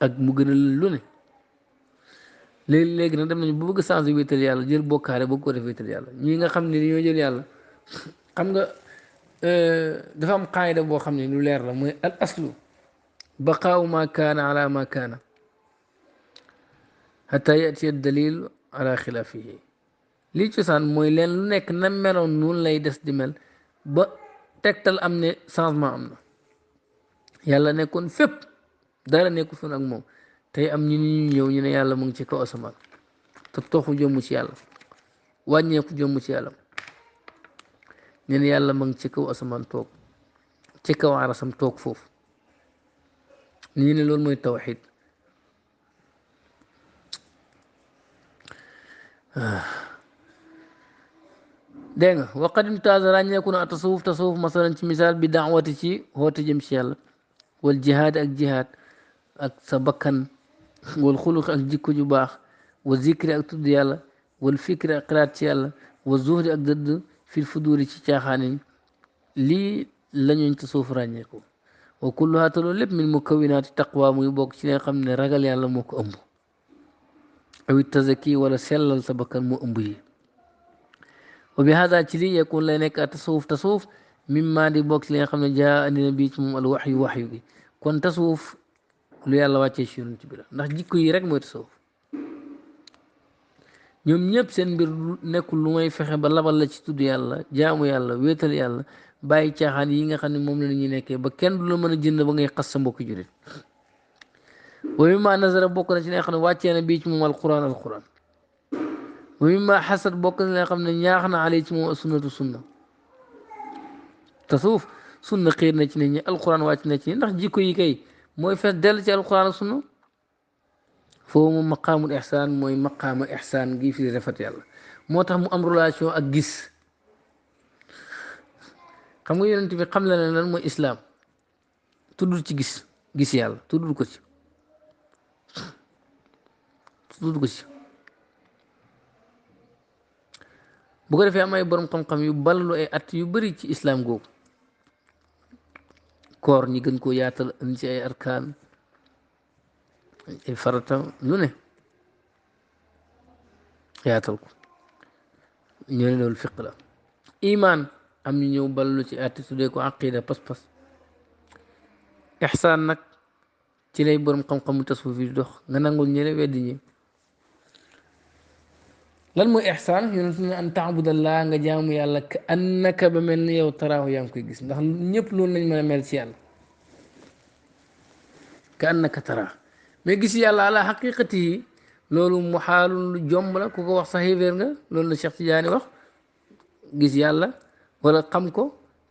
[SPEAKER 1] ak mu gën a lu ne léegi nag dem nañu bu bëgg changé wéetal yàlla jël bokkaare bëgg ko def wéetal yàlla ñi nga xam ne dañoo jël yàlla xam nga dafa am qaayida boo xam ne lu leer la mooy al aslu baqaawu ma kaana ala ma kaana xata yati dalil ala xilaafihi lii cosaan mooy leen lu nekk na meloon noonu lay des di mel ba tegtal am ne changement am na yàlla nekkoon fépp dara nekku foon ak moom tey am ñu ñëw ñu ne yàlla mu ngi ci kaw asamaan te toxu jëmm ci yàlla wàññeeku jëmm ci yàlla ñu ne yàlla mu ngi ci kaw asamaan toog ci kaw arasam toog foofu ñu ne loolu mooy tawxid dégg nga waqad imtaaza ràññeeku na tasawuf masalan ci misaal bi daawati ci xoote jëm ci yàlla wal jihaad ak jihaad ak sa bakkan wal xuluq ak jikko ju baax wa zikri ak tudd yàlla wal fikri ak xalaat ci yàlla wa zuhdi ak dëdd fil fuduuri ci caaxaanin lii lañuñ tasawuf ràññeeku wa kulluhaa te loolu lépp min mukawinaati taqwa muy bokk ci li nga xam ne ragal yàlla moo ko ëmb aw tazaki wala sellal sa bakkan moo ëmb yi wa bi hada ci lii yakun lay nekk a tasawuf mimma di bokk ci li nga xam ne jaa andina bii ci moom al waxyu gi kon tasawuf lu yàlla wàccee ci yonent bi la ndax jikko yi rek mooy tasawuf ñoom ñëpp seen mbir nekkul lu may fexe ba labal la ci tudd yàlla jaamu yàlla wéetal yàlla bàyyi caaxaan yi nga xam ne moom la ñuy nekkee ba kenn du la mën a jënd ba ngay xas sa mbokki jurit wa mimma nazara bokk na ci li nga xam ne wàccee na bii ci moom alquran wa mimma xasat bokk na li nga xam ne ñaax na ale ci moom sunnatu sunna tasawuf sunna xiir na ci nit ñi alquran wàcc na ci nit ndax jikko yi kay mooy fees dell ci alquran ak sunna foofu moom maqaamul ihsaan mooy maqaama ihsaan gi firi rafet yàlla moo tax mu am relation ak gis xam nga yonent bi xam la ne lan mooy islaam tuddul ci gis yàlla tuddul ko ci bu ko defee am ay borom xam-xam yu ballu ay at yu bari ci islaam googu koor ñi gën koo yaatal indi ci ay arkaan ay farata lu ne yaatal ko ñoo ne loolu fiq la iman am ñu ñëw ballu ci atti tuddee ko aqida pas-pas ixsaan nag ci lay borom xam-xamu tasawuf yi dox nga nangul ñële weddi ñi lan mooy ixsaan yonent ne an taabudallaa nga jaamu yàlla ka annaka ba mel ni yow taraahu yaa ngi koy gis ndax ñëpp loolu lañ mën a mel ci yàlla ka annaka taraa mais gis yàlla ala xaqiqati yi loolu mu xaalul lu jomb la ku ko wax sax xéeféer nga loolu la Cheikh Tidiane wax gis yàlla wala xam ko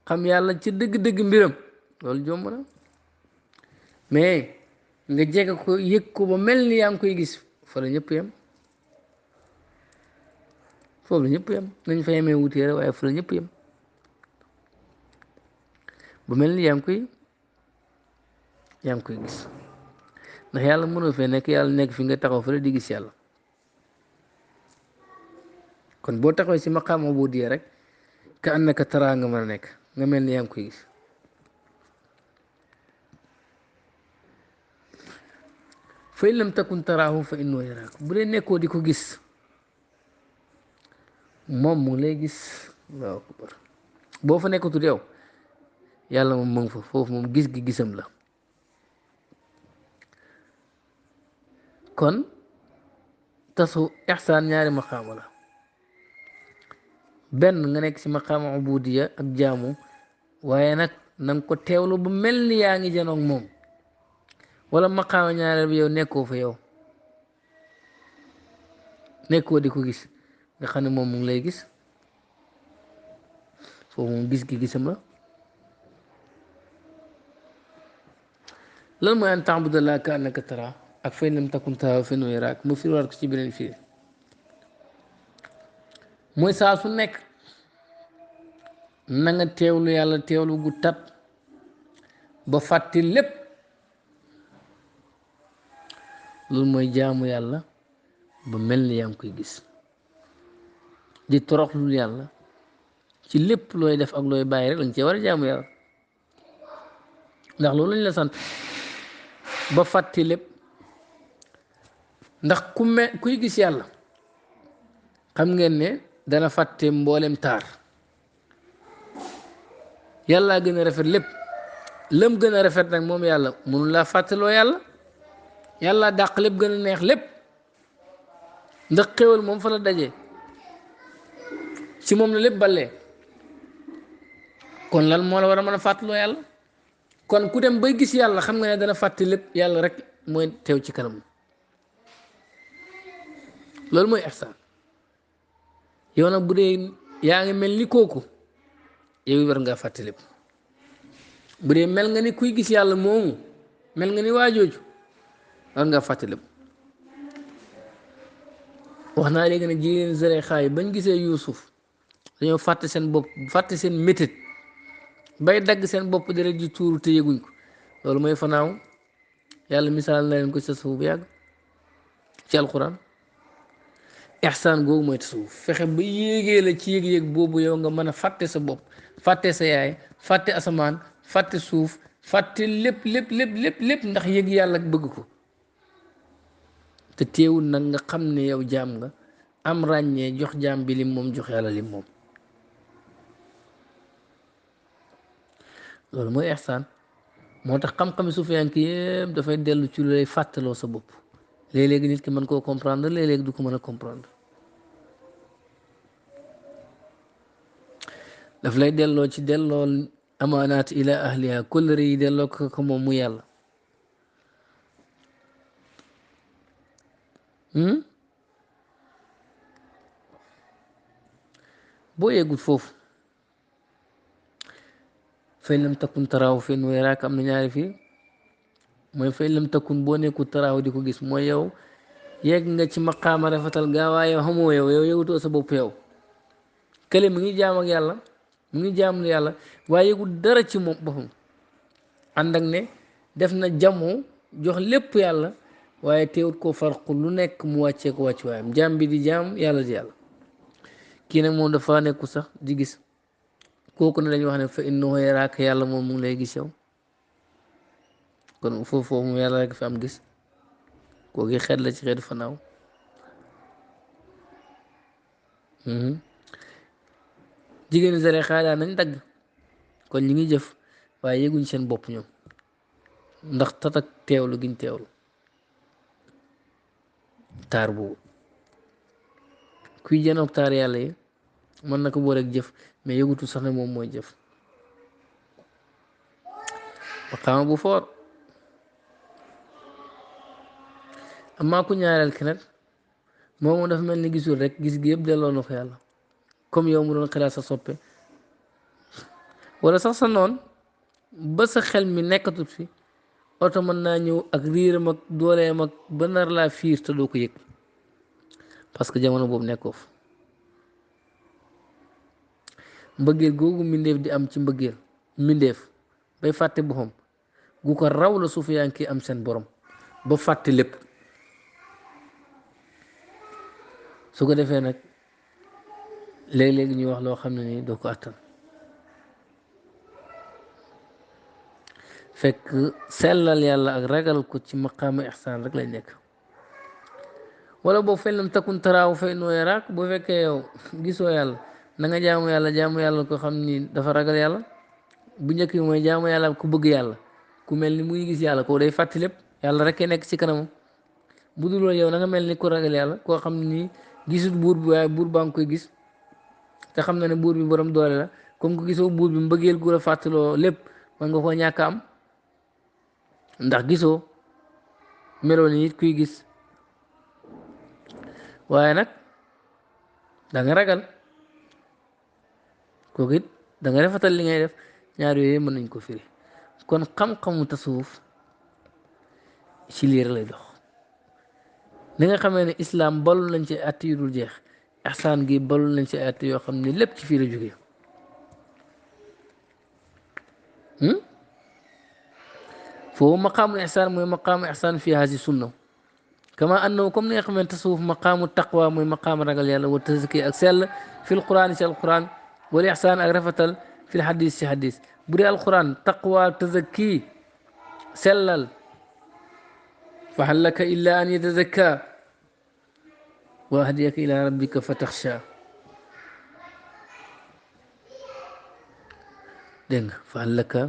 [SPEAKER 1] xam yàlla ci dëgg-dëgg mbiram loolu jomb na mais nga jege ko yëg ko ba mel ni yaa ngi koy gis fa la ñëpp yem foofu la ñëpp yem nañ fa yemee wutee rek waaye fa la ñëpp yem ba mel ni yaa ngi koy gis ndax yàlla mënoo fee nekk yàlla nekk fi nga taxaw fa la di gis yàlla kon boo taxawee si maqaam ubudiyya rek ka annaka taraa nga mën a nekk nga mel ni yaa ngi koy gis fa in lam takun taraahu fa innahu yaraak bu dee nekkoo di ko gis moom mu ngi lay gis Allahu akbar boo fa nekkatul yow yàlla moom mu ngi fa foofu moom gis gi gisam la kon tasu ixsaan ñaari maqaama la benn nga nekk ci maqaama ubudiya ak jaamu waaye nag na nga ko teewlu ba mel ni yaa ngi janoog moom wala maqaama ñaareel bi yow nekkoo fa yow nekkoo di ko gis nga xam ne moom mu ngi lay gis foofu moom gis gi gisam la lan mooy an taabudallaaha ka annaka taraa ak fa in lam takun taraahu fa innahu yaraak mu firiwaat ko ci beneen firi mooy saa su nekk na nga teewlu yàlla teewlu gu tat ba fàtti lépp loolu mooy jaamu yàlla ba mel ni yaa ngi koy gis di toroxlul yàlla ci lépp looy def ak looy bàyyi rek lañ cee war a jaamu yàlla ndax loolu lañ la sant ba fàtti lépp ndax kuy gis yàlla xam ngeen ne dana fàtte mboolem taar yàlla gën a rafet lépp lëm gën a rafet nag moom yàlla mënu laa fàttaloo yàlla dàq lépp gën a neex lépp ndax xéwal moom fa la dajee ci moom la lépp ballee kon lan moo la war a mën a fàttaloo yàlla kon ku dem bay gis yàlla xam nga ne dana fàtte lépp yàlla rek mooy teew ci kanam loolu mooy ihsaan yow nag bu dee yaa ngi mel ni kooku yow war ngaa fàtte lépp bu dee mel nga ni kuy gis yàlla moomu mel nga ni waajooju war ngaa fàtte lépp wax naa léegi ne jigéen zare xaay bañ gisee Yuusuf dañoo fàtte seen bopp fàtte seen métit bay dagg seen bopp deret ji tuuru te yëguñ ko loolu mooy fanaaw yàlla misaal na leen ko sa suuf bu yàgg ci alquran ihsaan googu mooy tasawuf fexe ba yéegee la ci yëg-yëg boobu yow nga mën a fàtte sa bopp fàtte sa yaay fàtte asamaan fàtte suuf fàtte lépp lépp ndax yëg yàlla bëgg ko te teewul nag nga xam ne yow jaam nga am ràññee jox jaam bi lim moom jox yàlla lim moom loolu mooy ihsaan moo tax xam-xami suufiyanke yëpp dafay dellu ci lu lay fàttaloo sa bopp léeg-léegi nit ki mën koo comprendre léeg-léegi du ko mën a comprendre daf lay delloo ci delloo amaanaat ila ahliha kóllëre yi delloo ko moom mu yàlla boo yeggut foofu fa in lam takun taraahu fa innahu yaraaka am na ñaari fii mooy fa in lam takun boo nekkul taraahu di ko gis mooy yow yegg nga ci maqaama rafetal gaa waaye yow xamoo yow yëgutoo sa bopp yow kële mi ngi jaam ak yàlla mu ngi jaam yàlla waaye yëgul dara ci moom boppam ànd ak ne def na jamu jox lépp yàlla waaye teewut ko farqu lu nekk mu wàccee ko wàcc waayam jaam bi di jaam yàlla di yàlla kii nag moom dafa nekku sax di gis kooku ne dañuy wax ne fa innahu yaraaka yàlla moom mu ngi lay gis yow kon foofu mu yàlla rek fi am gis kooku xeet la ci xeetu fanaaw jigéen zare xaadaa nañ dagg kon ñi ngi jëf waaye yëguñ seen bopp ñoom ndax tatak teewlu giñ teewlu taar boobu kuy janoog taar yàlla yi mën na ko boole ak jëf mais yëgutu sax ne moom mooy jëf maqaama bu foor amaa ku ñaareel ki nag moom dafa mel ni gisul rek gis gi yëpp delloo na ko yàlla comme yow mu doon xalaat sa soppe wala sax sa noon ba sa xel mi nekkatut fi oto mën naa ñëw ak riiram ak dooleem ak ba nar laa fiir te doo ko yëg parce que jamono boobu nekkoo fa mbëggeel googu mbindeef di am ci mbëggeel mbindeef bay fàtte boppam gu ko raw la suufiyanke am seen borom ba fàtte lépp su ko defee nag léegi-léegi ñuy wax loo xam ne nii doo ko attan fekk sellal yàlla ak ragal ko ci maqaama ihsaan rek lañ nekk wala boo fen lam takun taraaw fa innahu yaraak boo fekkee yow gisoo yàlla na nga jaamu yàlla ko xam ni dafa ragal yàlla bu njëkk bi mooy jaamu yàlla ku bëgg yàlla ku mel ni muy gis yàlla koo day fàtti lépp yàlla rek nekk ci kanamam bu dul loolu yow na nga mel ni ku ragal yàlla koo xam ni gisut buur bi waaye buur baa ngi koy gis te xam na ne buur bi borom doole la comme que gisoo buur bi mbëggeel gu la fàttaloo lépp man nga koo ñàkk am ndax gisoo meloo ni nit kuy gis waaye nag da nga ragal kooku it da nga rafetal li ngay def ñaar yooyu mën nañ ko firi kon xam-xamu tasawuf ci liir lay dox li nga xamee ne islam balul nañ ci at yu dul jeex ihsaan gi balul nañ ci at yoo xam ne lépp ci fii la jógee foofu maqaamu ihsaan mooy maqaamu ihsaan fi haasi sunna kama annahu comme ni nga xamee ne tasawuf maqaamu taqwa mooy maqaamu ragal yàlla wa tazki ak sell fi alquran ci alquran wal ihsaan ak rafetal fi lxadis ci xadis bu dee alquran taqwa tazaki sellal fa hal laka illa an yatazakka wa ahdiyaka ila rabbika fa taxsha dégg nga fa hal laka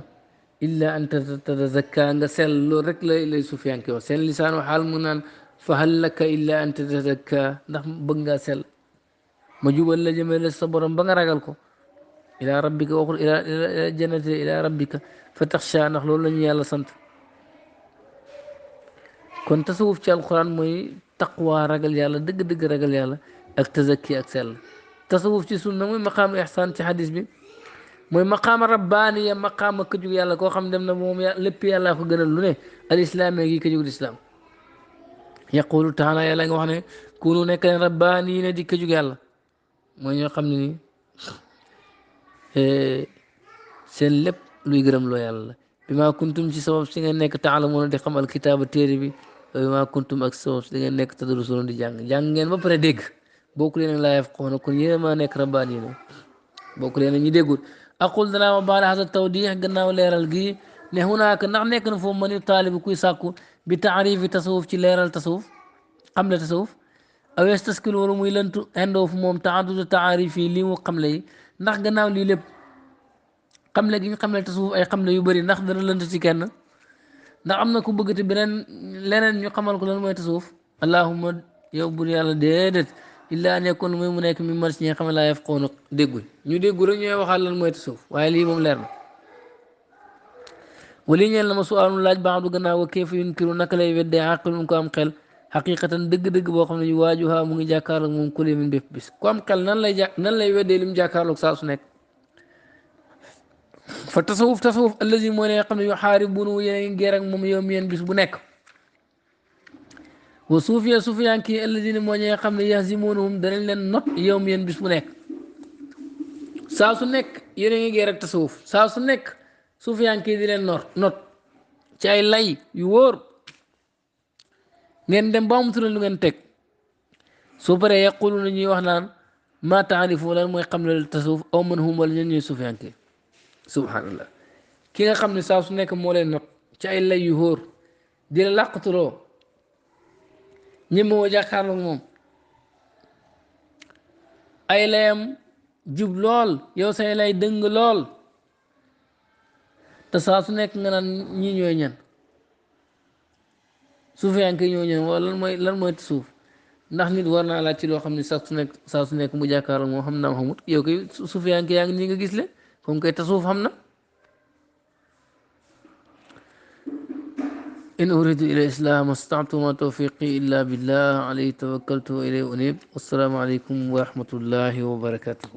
[SPEAKER 1] illa an tatazakka nga sell loolu rek lay sufiyanke wax seen lisaanu xaal mu naan fa hal laka illa an tatazakka ndax bëgg ngaa sell ma jubal la jëmale sa borom ba nga ragal ko ila rabbika waxul ila jannati ila rabbika fa taxsha ndax loolu la ñu yàlla sant kon tasawuf ci alquran mooy taqwa ragal yàlla dëgg-dëgg ragal yàlla ak tazakki ak sell tasawuf ci sunna mooy maqaama ihsaan ci xadis bi mooy maqaama rabbaaniya maqaama këjug yàlla koo xam dem na moom lépp yàllaa ko gënal lu ne al islaam gi këjug lislaam yaqulu taala yàlla nga wax ne kunu nekk leen rabbaaniina di këjug yàlla mooy ñoo xam ne ni seen lépp luy gërëm loo yàlla la bi maa kuntum ci sabab si nga nekk taalamuuna di xam alkitaaba téere bi bi maa kuntum ak sabab si nga nekk tadrusuuna di jàng ngeen ba pare dégg bokku leen ak laa yafqahuuna kon yéen maa nekk rabbaaniina bokku leen ak ñi déggul aqul danaa ma baala hasa tawdix gannaaw leeral gi ne hunaaka ndax nekk na foofu man yu taalibu kuy sàkku bi taarifi tasawuf ci leeral tasawuf xam le tasawuf aw yastaskil wala muy lëntu indoo fu moom taadudu taarif yi lii mu xamle yi ndax gannaaw lii lépp xamle gi ñu xamle tasawuf ay xamle yu bëri ndax dana lënt ci kenn ndax am na ku bëggati beneen leneen ñu xamal ko lan mooy tasawuf allahumma yow bur yàlla déedéet illaa an yakun muy mu nekk mi mar ci ñi nga xam ne laa yafqahuuna dégguñ ñu déggu rek ñooy waxal lan mooy tasawuf waaye lii moom leer na wali ñeel na ma suaalun laaj baax du gannaaw wa kayfa yunkiru naka lay weddee àqilun ko am xel xaqiqatan dëgg-dëgg boo xam ne yu waajuha mu ngi jàkkaarloog moom kulli min bépp bis ku am xel nan lay weddee li mu jàkkaarloog saa su nekk fa tasawuf allazi mooy ne nga xam ne yu xaaribunu yéen a ngi geer ak moom yow mi yéen bis bu nekk wa suufiyanki allazina moo ñi nga xam ne yahzimunhum danañ leen not yow mi yéen bis bu nekk saa su nekk yéen a ngi geer ak tasawuf saa su nekk suufiyanki di leen not ci ay lay yu wóor ngeen dem ba amutu lu ngeen teg soo paree yaquluna ñuy wax naan ma taarifu lan mooy xam ne tasawuf aw man hum wala ñen ñuy suufiyanki subhanallah ki nga xam ne saa su nekk moo leen not ci ay lay yu wóor di la làqatuloo ñemoo jàkkaarloog moom ay layam jub lool yow say lay dëng lool te saa su nekk nga naan ñi ñooy ñan suufiyanke ñoo ñan wala lan mooy suuf ndax nit war naa laaj ci loo xam ne saa su nekk mu jàkkaarloog moom xam naa xamut yow kay suufiyanke yaa ngi nii nga gis le comme kay tasawuf xam na إن أريد إلى الإسلام استطعت ما توفيقي إلا بالله عليه توكلت وإليه أنيب والسلام عليكم ورحمة الله وبركاته